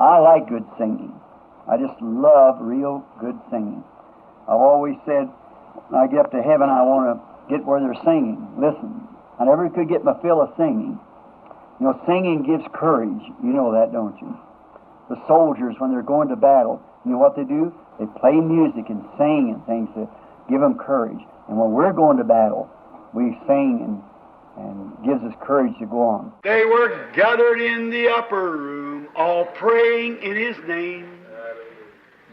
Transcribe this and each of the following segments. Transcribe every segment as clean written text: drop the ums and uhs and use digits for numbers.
I like good singing. I just love real good singing. I've always said, when I get up to heaven, I want to get where they're singing. Listen, I never could get my fill of singing. You know, singing gives courage. You know that, don't you? The soldiers, when they're going to battle, you know what they do? They play music and sing and things to give them courage. And when we're going to battle, we sing and gives us courage to go on. They were gathered in the upper room, all praying in His name,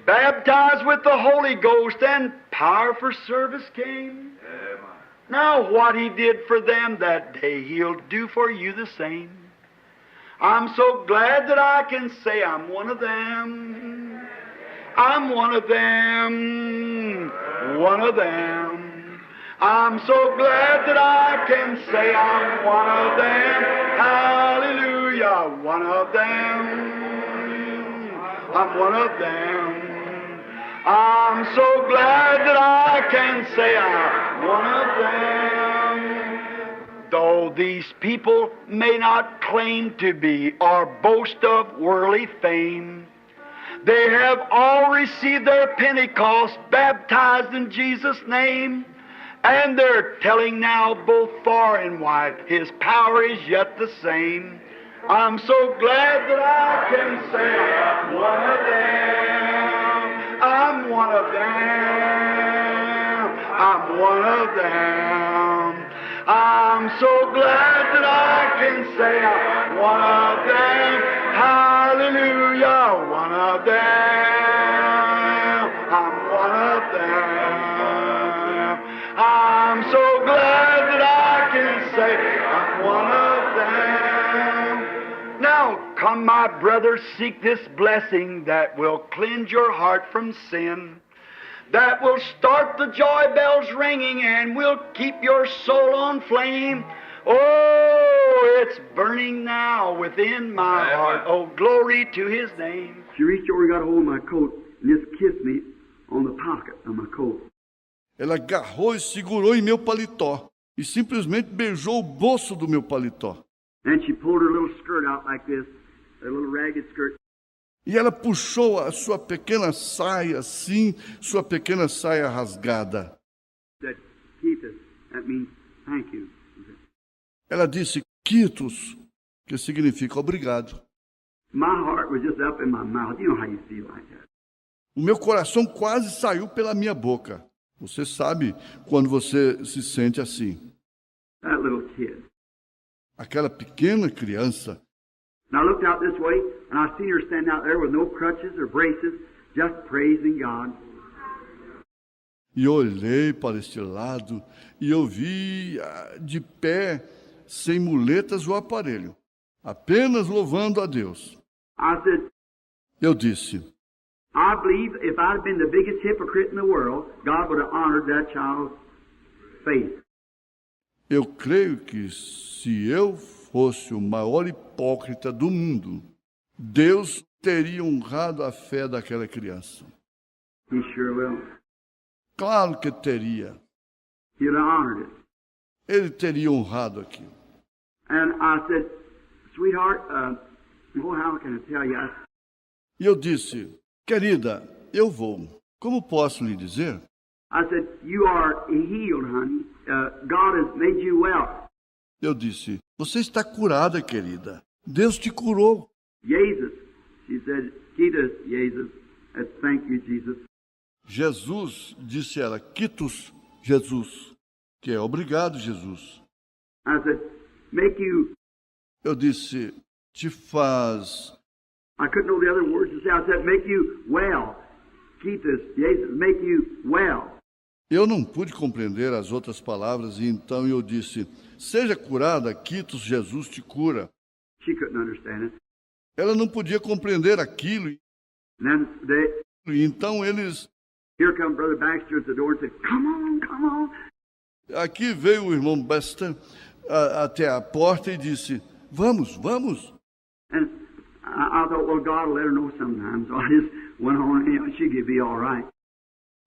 baptized with the Holy Ghost, and power for service came. Now what He did for them that day, He'll do for you the same. I'm so glad that I can say I'm one of them. I'm one of them. One of them. I'm so glad that I can say I'm one of them. Hallelujah. One of them. I'm one of them. I'm so glad that I can say I'm one of them. Though these people may not claim to be or boast of worldly fame, they have all received their Pentecost, baptized in Jesus' name, and they're telling now both far and wide His power is yet the same. I'm so glad that I can say I'm one of them. I'm one of them. I'm one of them. I'm so glad that I can say I'm one of them. Hallelujah, one of them. I'm one of them. I'm so glad that I can say I'm one of them. Now, come, my brothers, seek this blessing that will cleanse your heart from sin, that will start the joy bells ringing and will keep your soul on flame. Oh, it's burning now within my heart. Oh, glory to His name. She reached over and got a hold of my coat and just kissed me on the pocket of my coat. Ela agarrou e segurou em meu paletó e simplesmente beijou o bolso do meu paletó. And she pulled her little skirt out like this, a little ragged skirt. E ela puxou a sua pequena saia, assim, sua pequena saia rasgada. Said, Keithus, that means thank you. Ela disse, Quitus, que significa obrigado. My heart was just up in my mouth. You know how you feel like that. O meu coração quase saiu pela minha boca. Você sabe quando você se sente assim. That little kid. Aquela pequena criança. And I looked out this way, and I seen her standing out there with no crutches or braces, just praising God. E olhei para este lado e eu vi de pé, sem muletas ou aparelho, apenas louvando a Deus. I said, Eu disse, I believe if I'd been the biggest hypocrite in the world, God would have honored that child's faith. eu creio que se eu fosse o maior hipócrita do mundo, Deus teria honrado a fé daquela criança. He sure will. Claro que teria. He'd have honored it. Ele teria honrado aquilo. And I said, sweetheart, how can I tell you? E eu disse, querida, eu vou. Como posso lhe dizer? I said, you are healed, honey. God has made you well. Eu disse, você está curada, querida. Deus te curou. Jesus. She said, Keithus, Jesus. Thank you, Jesus. Jesus, disse ela, Quitus, Jesus, que é obrigado, Jesus. I said, make you... Eu disse, te faz... I couldn't know the other words to say. I said, make you well. Keithus, Jesus, make you well. Eu não pude compreender as outras palavras e então eu disse, seja curada, Quitus, Jesus te cura. She couldn't understand it. Ela não podia compreender aquilo. And then E então eles... here come Brother Baxter at the door and said, come on, come on. Aqui veio o irmão Baxter até a porta e disse, vamos, vamos. And I thought, well, God will let her know sometime. So I just went on, she'd be all right.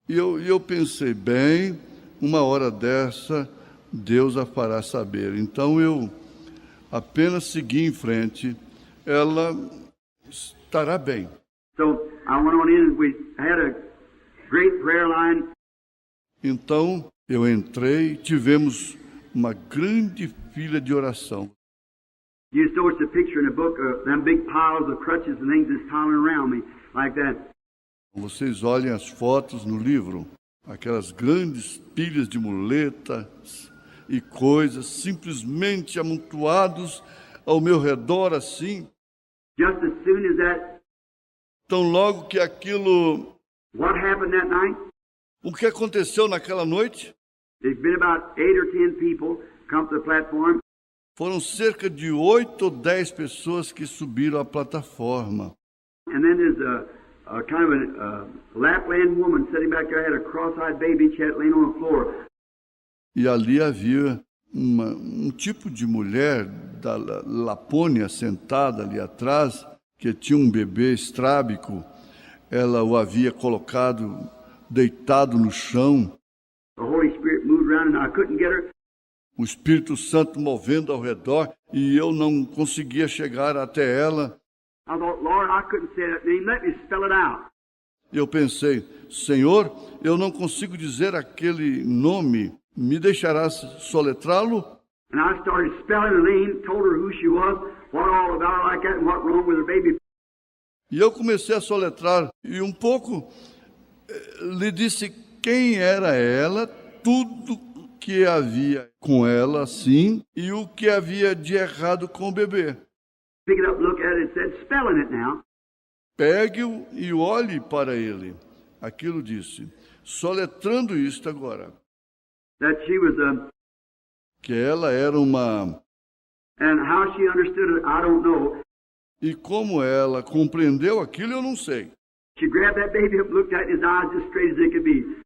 E eu pensei, bem, uma hora dessa, Deus a fará saber. Então eu apenas segui em frente. Ela estará bem. So I went on in, we had a great prayer line. Então eu entrei, tivemos uma grande fila de oração. You notice the picture in the book of them big piles of crutches and things that's piling around me, like that. Vocês olhem as fotos no livro, aquelas grandes pilhas de muletas e coisas simplesmente amontoados ao meu redor assim. Just as soon as that, Tão logo que aquilo... what happened that night? O que aconteceu naquela noite? There's been about 8 or 10 people come to the platform. Foram cerca de 8 ou 10 pessoas que subiram à plataforma. And then there's a kind of a Lapland woman sitting back there, had a cross-eyed baby, she had laying on the floor. E ali havia um tipo de mulher da Lapônia sentada ali atrás, que tinha um bebê estrábico. Ela o havia colocado deitado no chão. The Holy Spirit moved around and I couldn't get her. O Espírito Santo movendo ao redor e eu não conseguia chegar até ela. I thought, Lord, I couldn't say that name. Let me spell it out. Eu pensei, Senhor, eu não consigo dizer aquele nome. Me deixarás soletrá-lo? And I started spelling the name, told her who she was, what all about her like that, and what wrong with her baby. E eu comecei a soletrar e um pouco lhe disse quem era ela, tudo que havia com ela, assim, e o que havia de errado com o bebê. Pick it up, look at it, it said, spelling it now. Pegue-o e olhe para ele. Aquilo disse, soletrando isto agora. That she was Que ela era uma... and how she understood it, I don't know. E como ela compreendeu aquilo, eu não sei. She grabbed that baby up, looked at his eyes just straight as they could be.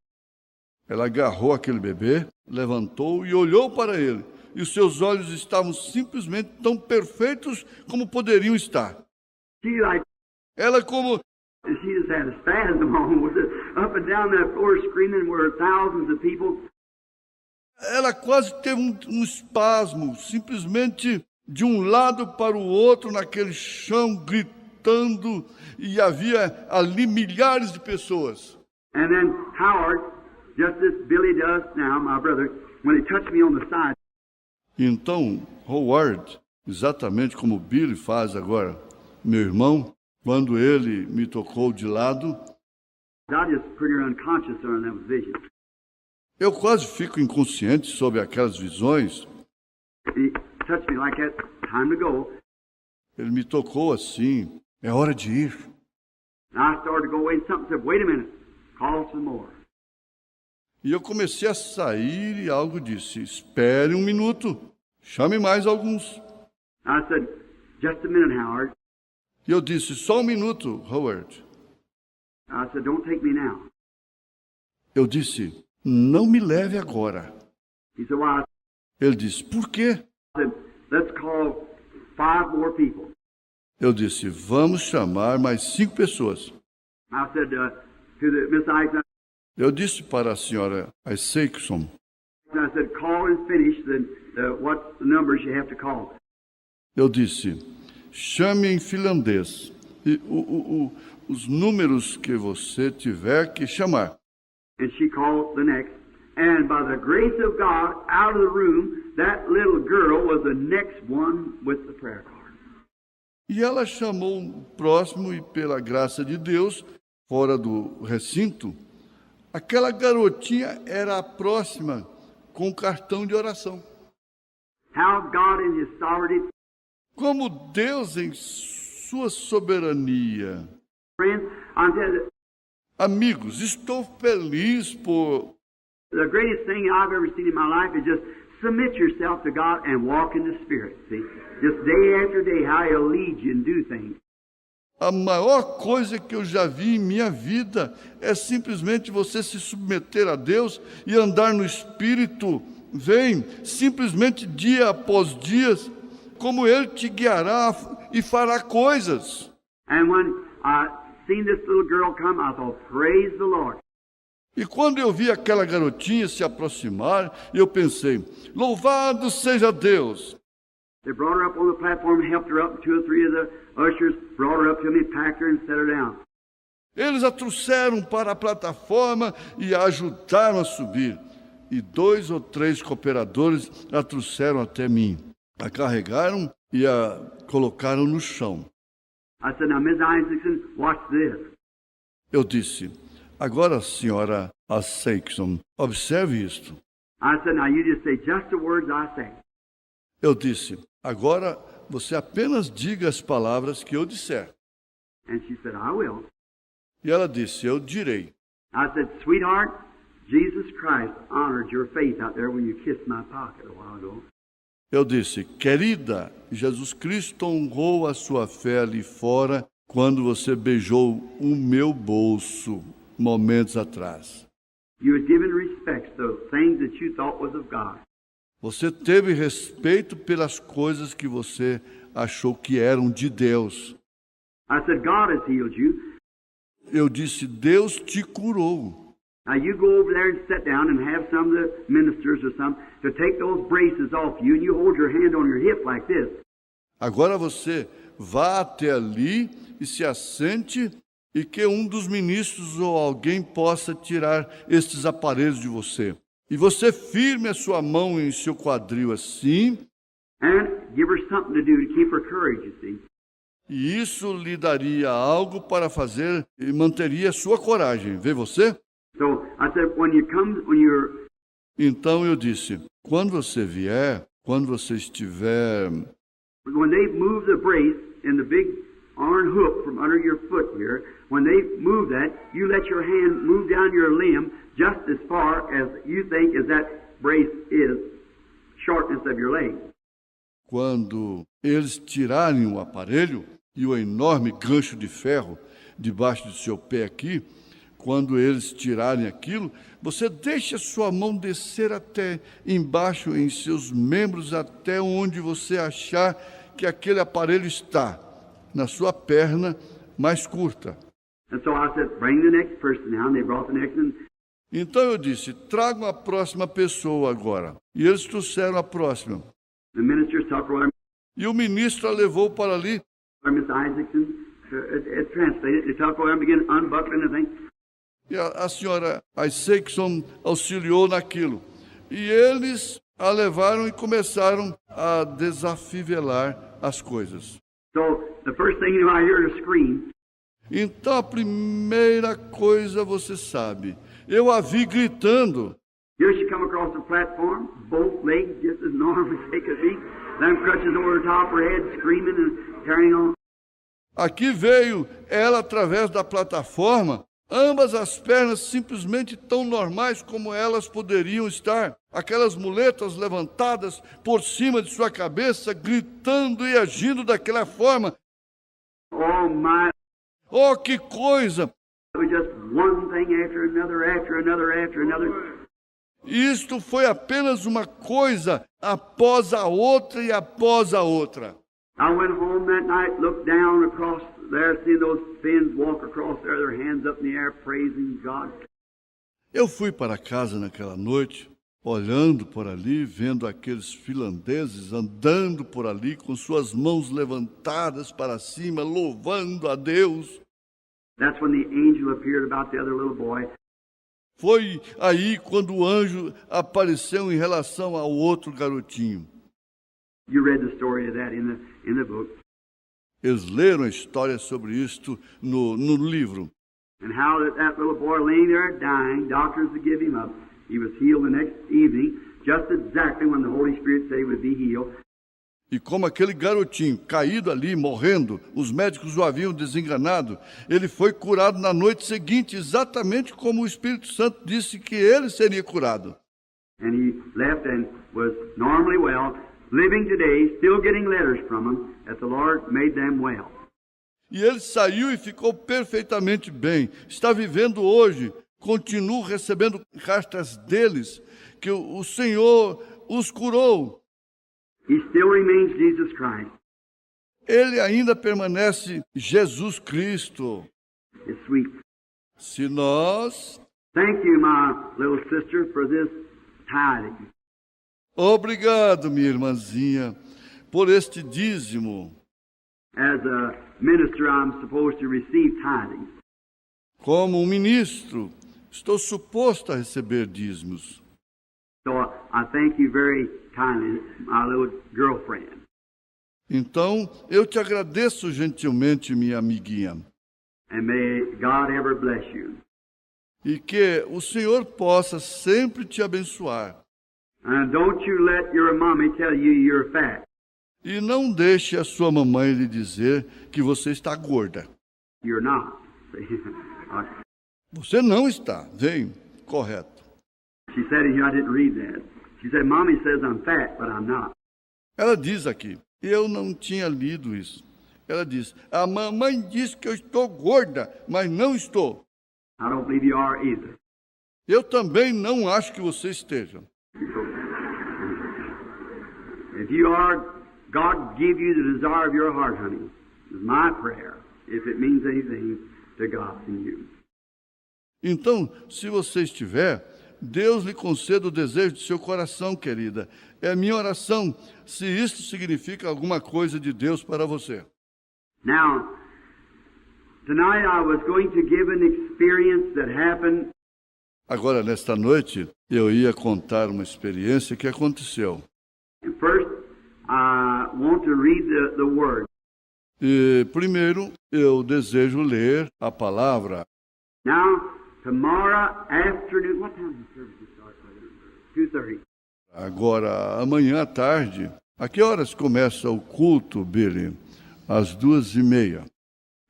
Ela agarrou aquele bebê, levantou e olhou para ele. E os seus olhos estavam simplesmente tão perfeitos como poderiam estar. She like, Ela como... she just had a spasm on, was up and down that floor screaming where thousands of people. Ela quase teve um espasmo, simplesmente de um lado para o outro naquele chão, gritando, e havia ali milhares de pessoas. And then Howard, just as Billy does now, my brother, when he touched me on the side, Então, Howard, exatamente como Billy faz agora, meu irmão, quando ele me tocou de lado, I just pretty unconscious on that vision. eu quase fico inconsciente sobre aquelas visões. He touched me like that, time to go. Ele me tocou assim, é hora de ir. And I started to go away and something said, wait a minute, call some more. E eu comecei a sair e algo disse, espere um minuto, chame mais alguns. I said, just a minute, Howard. E eu disse, só um minuto, Howard. I said, don't take me now. Eu disse, não me leve agora. He said, why? Ele disse, por quê? I said, let's call 5 more people. Eu disse, vamos chamar mais 5 pessoas. I said to the Miss Eichner, Eu disse para a senhora Isaacson, I said, call and finish what the numbers you have to call. eu disse, chame em finlandês e os números que você tiver que chamar. And she called the next. And by the grace of God, out of the room, that little girl was the next one with the prayer card. E ela chamou o próximo e, pela graça de Deus, fora do recinto, aquela garotinha era a próxima com o cartão de oração. How God in His sovereignty, Como Deus em sua soberania. friends, I'm telling you, Amigos, estou feliz por... the greatest thing I've ever seen in my life is just submit yourself to God and walk in the Spirit. See, just day after day, how He'll lead you and do things. A maior coisa que eu já vi em minha vida é simplesmente você se submeter a Deus e andar no Espírito. Vem, simplesmente dia após dia, como Ele te guiará e fará coisas. And when I seen this little girl come, I thought, praise the Lord. E quando eu vi aquela garotinha se aproximar, eu pensei, louvado seja Deus. They brought her up on the platform, helped her up, and 2 or 3 of the ushers brought her up to me, packed her, and set her down. Eles a trouxeram para a plataforma e a ajudaram a subir. E 2 ou 3 cooperadores a trouxeram até mim. A carregaram e a colocaram no chão. I said, now, Miss Isaacson, watch this. Eu disse, agora, senhora Isaacson, observe isto. I said, now, you just say just the words I say. Eu disse, agora você apenas diga as palavras que eu disser. And she said, I will. E ela disse, eu direi. I said, sweetheart, Jesus Christ honored your faith out there when you kissed my pocket a while ago. Eu disse, querida, Jesus Cristo honrou a sua fé ali fora quando você beijou o meu bolso momentos atrás. You had given respect to things that you thought was of God. Você teve respeito pelas coisas que você achou que eram de Deus. I said, God has healed you. Eu disse, Deus te curou. Now you go over there and sit down and have some of the ministers or some to take those braces off you, and you hold your hand on your hip like this. Agora você vá até ali e se assente e que um dos ministros ou alguém possa tirar estes aparelhos de você. E você firme a sua mão em seu quadril assim. And give her something to do to keep her courage, you see. E isso lhe daria algo para fazer e manteria sua coragem. Vê você? So I said, when you're Então eu disse, quando você vier, quando você estiver... when they move the brace in the big iron hook from under your foot here, when they move that, you let your hand move down your limb just as far as you think as that brace is shortness of your leg. Quando eles tirarem o aparelho e o enorme gancho de ferro debaixo do seu pé aqui, quando eles tirarem aquilo, você deixa sua mão descer até embaixo em seus membros, até onde você achar que aquele aparelho está, na sua perna mais curta. And so I said, bring the next person now. And they brought the next one. Então eu disse, tragam a próxima pessoa agora. E eles trouxeram a próxima. The minister took her, E o ministro a levou para ali. Miss Isaacson, it translated. They took her and began unbuckling the thing. E a senhora Isaacson auxiliou naquilo. E eles a levaram e começaram a desafivelar as coisas. So the first thing you know, I heard her scream. Então a primeira coisa você sabe, eu a vi gritando. Here she come across the platform, both legs just as normal as they could be. Them crutches over the top of her head, screaming and carrying on. Aqui veio ela através da plataforma, ambas as pernas simplesmente tão normais como elas poderiam estar. Aquelas muletas levantadas por cima de sua cabeça, gritando e agindo daquela forma. Oh my! Oh, que coisa! It was just one thing after another, after another, after another. Isto foi apenas uma coisa após a outra e após a outra. I went home that night, looked down across there, seeing those Finns walk across there, their hands up in the air, praising God. Eu fui para casa naquela noite, olhando por ali, vendo aqueles finlandeses andando por ali com suas mãos levantadas para cima, louvando a Deus. That's when the angel appeared about the other little boy. Foi aí quando o anjo apareceu em relação ao outro garotinho. You read the story of that in the book. Eles leram a história sobre isto no livro. And how that little boy laying there dying, doctors would give him up. He was healed the next evening, just exactly when the Holy Spirit said he would be healed. E como aquele garotinho caído ali, morrendo, os médicos o haviam desenganado, ele foi curado na noite seguinte, exatamente como o Espírito Santo disse que ele seria curado. And he left and was normally well, living today, still getting letters from him, that the Lord made them well. E ele saiu e ficou perfeitamente bem. Está vivendo hoje, continua recebendo cartas deles, que o Senhor os curou. He still remains Jesus Christ. Ele ainda permanece Jesus Cristo. It's sweet. Se nós... Thank you, my little sister, for this tithing. Obrigado, minha irmãzinha, por este dízimo. As a minister, I'm supposed to receive tithings. Como um ministro, estou suposto a receber dízimos. So I thank you very kindly, my little girlfriend. Então, eu te agradeço gentilmente, minha amiguinha. And may God ever bless you. E que o Senhor possa sempre te abençoar. And don't you let your mommy tell you you're fat. E não deixe a sua mamãe lhe dizer que você está gorda. You're not. Você não está, vem, correto. She said it here, I didn't read that. She said, Mommy says I'm fat, but I'm not. Ela diz aqui, eu não tinha lido isso. Ela diz, a mamãe diz que eu estou gorda, mas não estou. I don't believe you are either. Eu também não acho que você esteja. If you are, God give you the desire of your heart, honey. Is my prayer, if it means anything to God and you. Então, se você estiver, Deus lhe conceda o desejo de seu coração, querida. É a minha oração, se isto significa alguma coisa de Deus para você. Now, tonight I was going to give an experience that happened. Agora, nesta noite, eu ia contar uma experiência que aconteceu. And first, I want to read the word. E, primeiro, eu desejo ler a palavra. Now, tomorrow afternoon, what time does the service start? 2:30. Agora, amanhã à tarde. A que horas começa o culto, Billy? Às 2:30.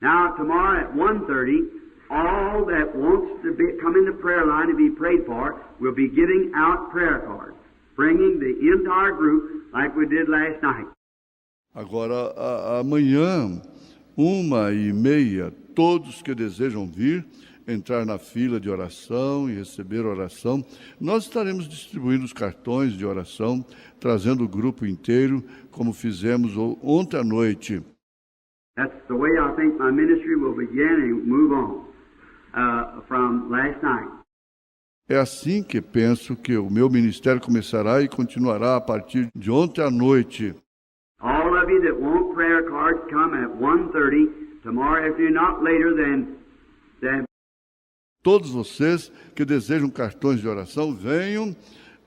Now, tomorrow at 1:30, all that wants to come in the prayer line to be prayed for will be giving out prayer cards, bringing the entire group like we did last night. Agora, amanhã, 1:30, todos que desejam vir, entrar na fila de oração e receber oração, nós estaremos distribuindo os cartões de oração, trazendo o grupo inteiro, como fizemos ontem à noite. That's the way I think my ministry will begin and move on from last night. É assim que penso que o meu ministério começará e continuará a partir de ontem à noite. All of you that want prayer cards, come at 1:30 tomorrow afternoon, not later than Todos vocês que desejam cartões de oração, venham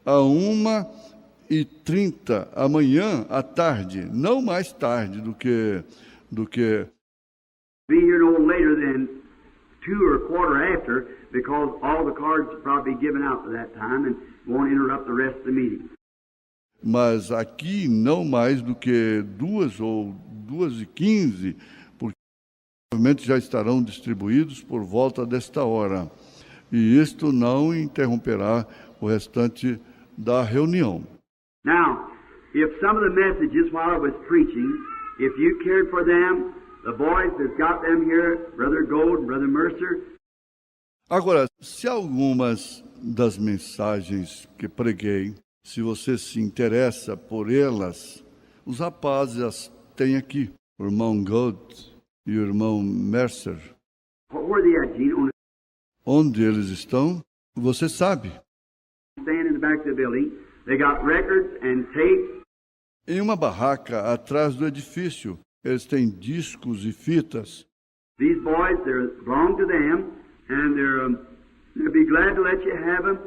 a 1:30 amanhã à tarde, não mais tarde do que be here no later than 2 or quarter after, because all the cards will probably be given out at that time and won't interrupt the rest of the meeting. Mas aqui não mais do que 2 ou 2:15, porque provavelmente já estarão distribuídos por volta desta hora. E isto não interromperá o restante da reunião. Now, if some of the messages while I was preaching, if you cared for them, the boys that got them here, Brother Gold and Brother Mercer. Agora, se algumas das mensagens que preguei, se você se interessa por elas, os rapazes as têm aqui, o irmão Gold e o irmão Mercer. What were they at, Gene? Onde eles estão, você sabe. Stand in the back of the building. They got records and tape. Em uma barraca atrás do edifício, eles têm discos e fitas. These boys, they belong to them, and they'll be glad to let you have them.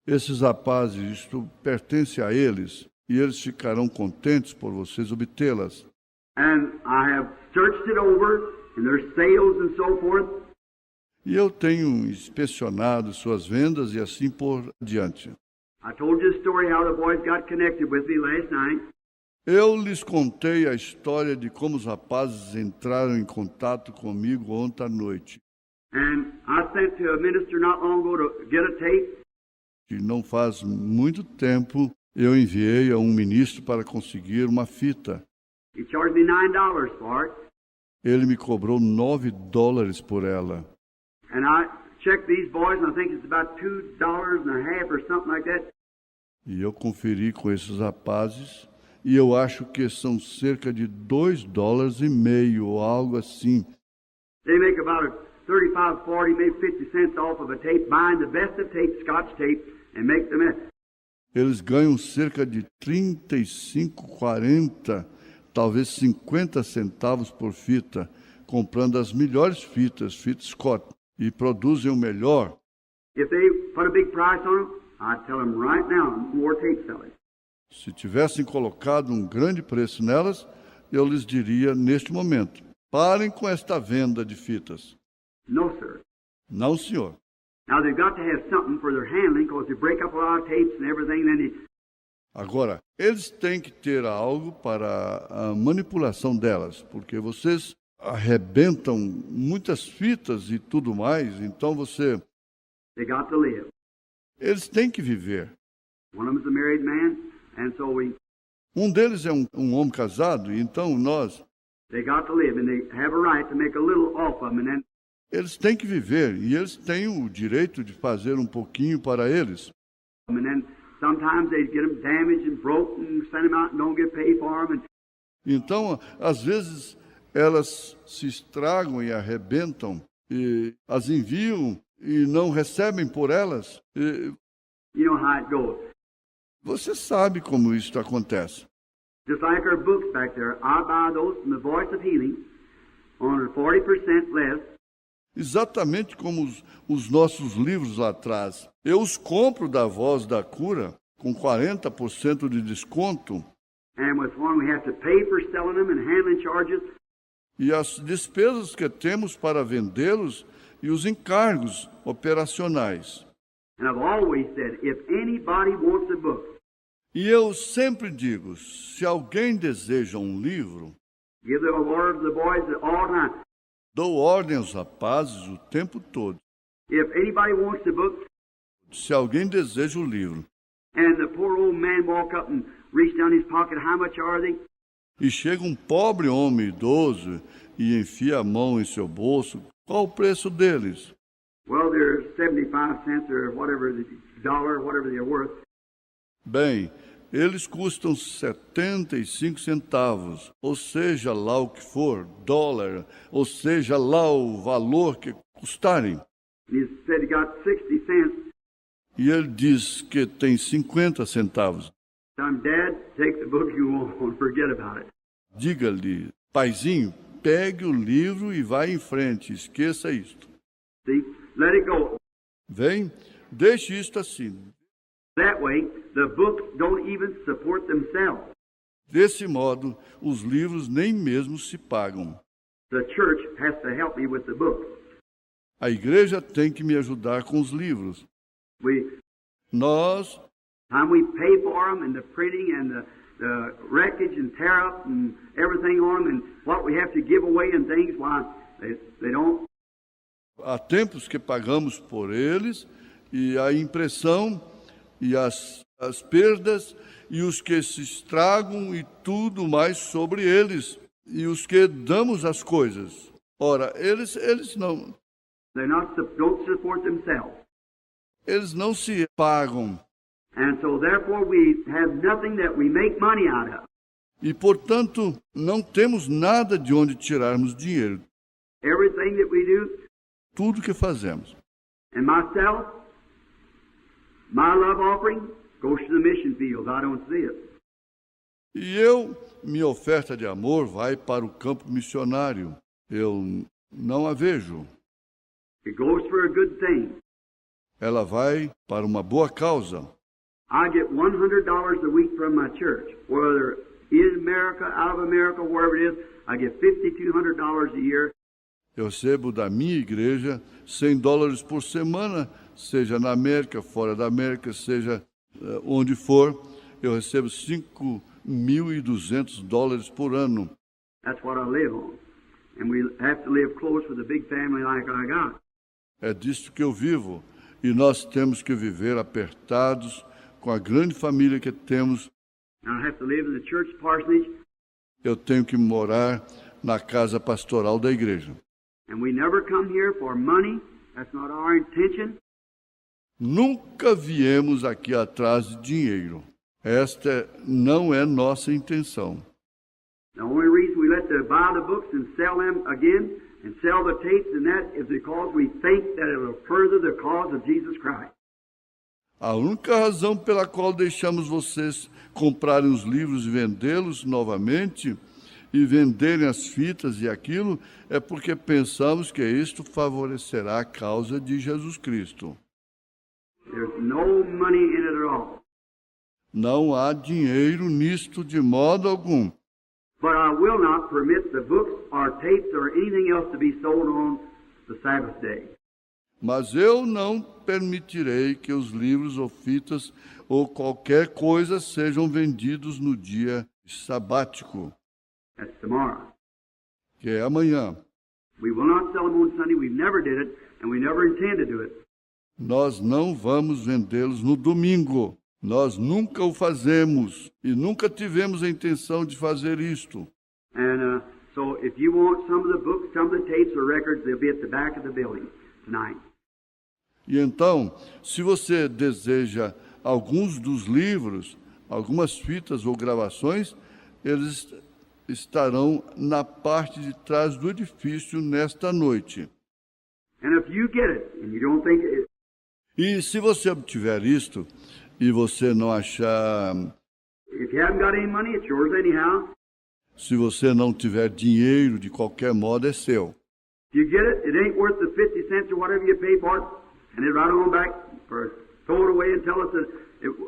Esses rapazes, isto pertence a eles, e eles ficarão contentes por vocês obtê-las. And I have searched it over, and their sales and so forth. E eu tenho inspecionado suas vendas e assim por diante. I told you the story how the boys got connected with me last night. Eu lhes contei a história de como os rapazes entraram em contato comigo ontem à noite. And I sent to a minister not long ago to get a tape. E não faz muito tempo eu enviei a um ministro para conseguir uma fita. He charged me $9 for it. Ele me cobrou $9 por ela. And I checked these boys, and I think it's about $2.50 or something like that. E eu conferi com esses rapazes, e eu acho que são cerca de $2,50 ou algo assim. They make about 35, 40, maybe 50 cents off of a tape, buying the best of tape, Scotch tape, and make the message. Eles ganham cerca de 35, 40 talvez 50 centavos por fita, comprando as melhores fitas, fita Scott, e produzem o melhor. If they put a big price on them, I'd tell them right now, more tape sellers. Se tivessem colocado um grande preço nelas, eu lhes diria neste momento, parem com esta venda de fitas. No, sir. Não, senhor. Now they've got to have something for their handling, because they break up a lot of tapes and everything, then they... Agora, eles têm que ter algo para a manipulação delas, porque vocês arrebentam muitas fitas e tudo mais, então They got to live. eles têm que viver. One of them's a married man, and so Um deles é um homem casado, e então they got to live, and they have a right to make a little off of them, and then eles têm que viver, e eles têm o direito de fazer um pouquinho para eles. sometimes they get them damaged and broken, and send them out and don't get paid for them. Então, às vezes, elas se estragam e arrebentam, e as enviam e não recebem por elas. E You know how it goes. você sabe como isso acontece. Just like our books back there, I buy those from the Voice of Healing on 40% less. Exatamente como os nossos livros lá atrás. Eu os compro da Voz da Cura com 40% de desconto. And with one we have to pay for selling them and handling charges. E as despesas que temos para vendê-los e os encargos operacionais. And I've always said, if anybody wants a book, E eu sempre digo, se alguém deseja um livro, give the word to the boys at all times. dou ordem aos rapazes o tempo todo. If anybody wants a book, Se alguém deseja o livro, and the poor old man walk up and reach down his pocket, how much are they? e chega um pobre homem idoso e enfia a mão em seu bolso, qual o preço deles? Well, they're 75 cents or whatever, the dollar, whatever they're worth. Bem, eles custam 75 centavos, ou seja lá o que for, dólar, ou seja lá o valor que custarem. And he said he got 60 cents. E ele diz que tem 50 centavos. Tell him, Dad, take the book you want and forget about it. Diga-lhe, paizinho, pegue o livro e vá em frente, esqueça isto. See, let it go. Vem, deixe isto assim. That way, the books don't even support themselves. Desse modo, os livros nem mesmo se pagam. The church has to help me with the books. A igreja tem que me ajudar com os livros. Nós, Time we pay for them and the printing and the wreckage and tear up and everything on them and what we have to give away and things, why they don't. há tempos que pagamos por eles, e a impressão e as perdas e os que se estragam e tudo mais sobre eles, e os que damos as coisas. Ora, eles não, Don't support themselves. eles não se pagam. And so therefore we have nothing that we make money out of. E, portanto, não temos nada de onde tirarmos dinheiro. Everything that we do, Tudo que fazemos. and myself, my love offering goes to the mission field. I don't see it. E minha oferta de amor vai para o campo missionário. Eu não a vejo. It goes for a good thing. Ela vai para uma boa causa. I get $100 a week from my church, whether in America, out of America, wherever it is. I get $5,200 a year. Eu recebo da minha igreja $100 por semana, seja na América, fora da América, seja onde for. Eu recebo $5.200 por ano. That's what I live on. And we have to live close with a big family like I got. É disso que eu vivo. E nós temos que viver apertados com a grande família que temos. And I have to live in the church parsonage. Eu tenho que morar na casa pastoral da igreja. And we never come here for money. That's not our intention. Nunca viemos aqui atrás de dinheiro. Esta não é nossa intenção. The only reason we let them buy the books and sell them again and sell the tapes and that is because we think that it will further the cause of Jesus Christ. A única razão pela qual deixamos vocês comprarem os livros e vendê-los novamente e venderem as fitas e aquilo, é porque pensamos que isto favorecerá a causa de Jesus Cristo. There's no money in it at all. Não há dinheiro nisto de modo algum. But I will not permit the books or tapes or anything else to be sold on the Sabbath day. Mas eu não permitirei que os livros ou fitas ou qualquer coisa sejam vendidos no dia sabático, That's tomorrow. que é amanhã. We will not sell them on Sunday. We never did it, and we never intend to do it. Nós não vamos vendê-los no domingo. Nós nunca o fazemos e nunca tivemos a intenção de fazer isto. And so if you want some of the books, some of the tapes or records, they'll be at the back of the building tonight. E então, se você deseja alguns dos livros, algumas fitas ou gravações, eles estarão na parte de trás do edifício nesta noite. And if you get it and you don't think it, E se você obtiver isto e você não achar, if you haven't got any money, it's yours anyhow. se você não tiver dinheiro, de qualquer modo é seu. If you get it, it ain't worth the 50 cents or whatever you pay for it, and it right on back or throw it away and tell us that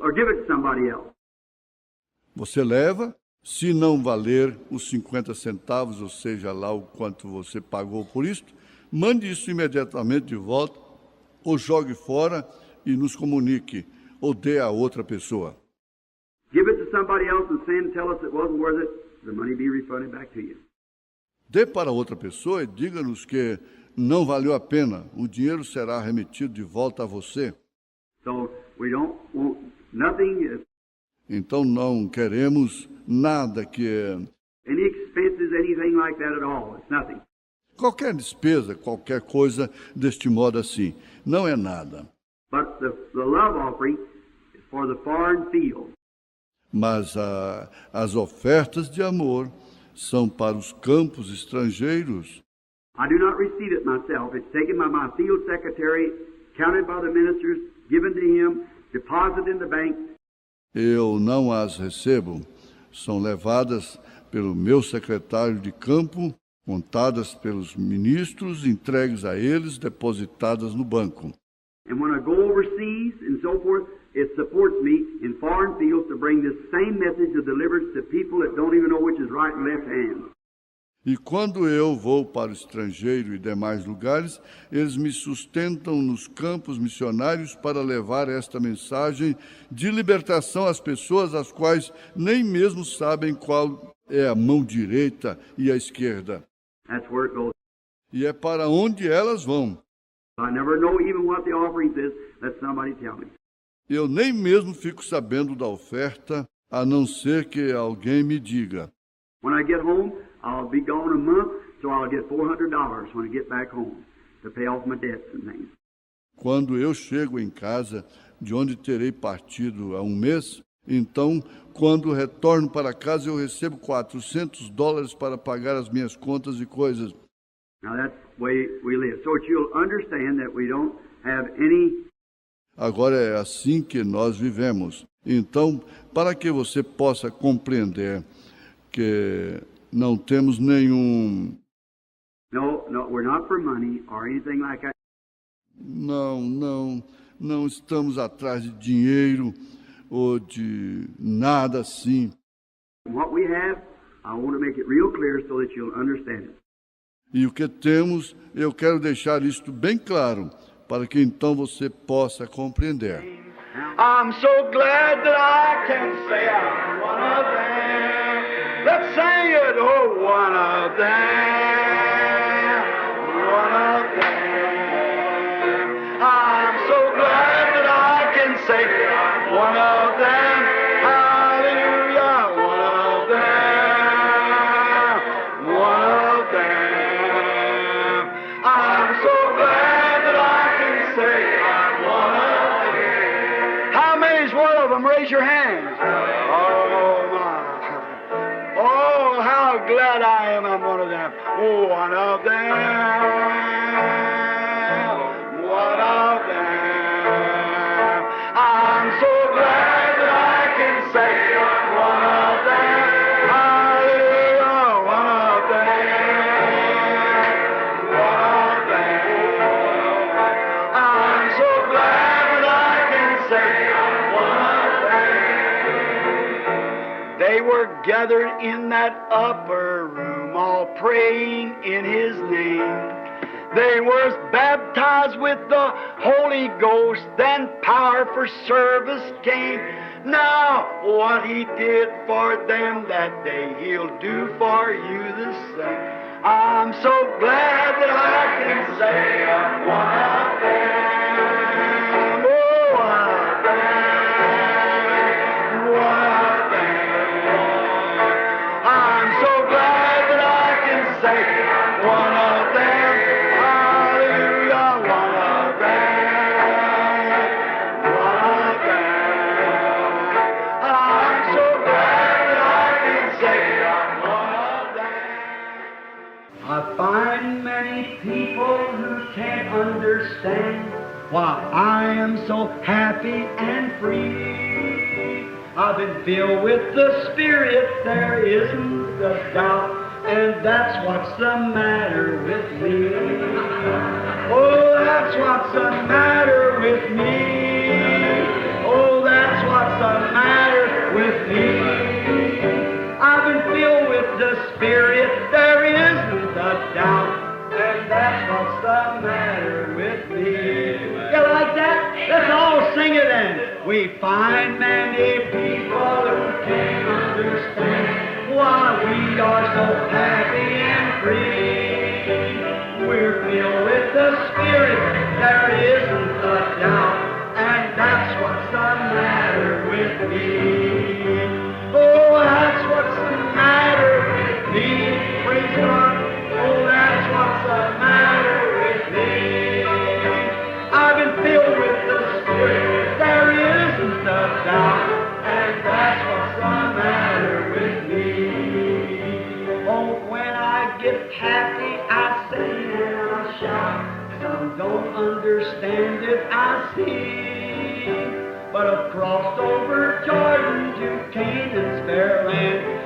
or give it to somebody else. Você leva, se não valer os 50 centavos, ou seja lá o quanto você pagou por isto, mande isso imediatamente de volta, ou jogue fora e nos comunique, ou dê a outra pessoa. Give it to somebody else and send tell us it wasn't worth it, the money be refunded back to you. Dê para outra pessoa e diga-nos que não valeu a pena, o dinheiro será remetido de volta a você. So we don't want nothing, Então não queremos nada que any expenses, anything like that at all. It's nothing. qualquer despesa, qualquer coisa deste modo assim, não é nada. But the love offering is for the foreign field. Mas as ofertas de amor são para os campos estrangeiros. I do not receive it myself. It's taken by my field secretary, counted by the ministers, given to him, deposited in the bank. Eu não as recebo. São levadas pelo meu secretário de campo, contadas pelos ministros, entregues a eles, depositadas no banco. And when I go overseas and so forth, it supports me in foreign fields to bring this same message of deliverance to people that don't even know which is right and left hand. E quando eu vou para o estrangeiro e demais lugares, eles me sustentam nos campos missionários para levar esta mensagem de libertação às pessoas, as quais nem mesmo sabem qual é a mão direita e a esquerda. That's where it goes. E é para onde elas vão. I never know even what the offerings is. Let somebody tell me. Eu nem mesmo fico sabendo da oferta, a não ser que alguém me diga. When I get home, I'll be gone a month, so I'll get $400 when I get back home to pay off my debts and things. Quando eu chego em casa, de onde terei partido há um mês, então, quando retorno para casa, eu recebo $400 para pagar as minhas contas e coisas. Now that's the way we live. So that you'll understand that we don't have any. Agora é assim que nós vivemos. Então, para que você possa compreender que não temos nenhum... No, we're not for money or anything like that. Não estamos atrás de dinheiro ou de nada assim. What we have, I want to make it real clear so that you'll understand it. E o que temos, eu quero deixar isto bem claro, para que então você possa compreender. I'm so glad that I can say I'm one of them. Let's sing it, oh, one of them, one of them. I'm so glad that I can say I'm one of them. Hallelujah, one of them, one of them. I'm so glad that I can say I'm one of them. How many's one of them? Raise your hands. Oh, my. Oh, how glad I am I'm one of them. Oh, one of them. One of them. I'm so glad that I can say I'm one of them. Hallelujah, one were gathered in that upper room, all praying in His name. They were baptized with the Holy Ghost, then power for service came. Now, what He did for them that day, He'll do for you the same. I'm so glad that I can say I'm one of them. Oh, I'm one of them. I'm so glad that I can say I'm one of them. Hallelujah, one of them. One of them. I'm so glad that I can say I'm one of them. I find many people who can't understand why I am so happy and free. I've been filled with the Spirit, there isn't a doubt, and that's what's the matter with me. Oh, that's what's the matter with me. Oh, that's what's the matter with me. I've been filled with the Spirit, there isn't a doubt, and that's what's the matter with me. You like that? Let's all sing it then. We find many people who can't understand why we are so happy and free. We're filled with the Spirit, there isn't a doubt, and that's what's the matter with me. Oh, that's what's the matter with me. Praise God. Oh, that's what's the matter with me. I've been filled with the Spirit, there isn't a doubt, and that's what's the matter with me. Oh, when I get happy, I sing and I shout. Some don't understand it, I see. But I've crossed over Jordan to Canaan's fair land.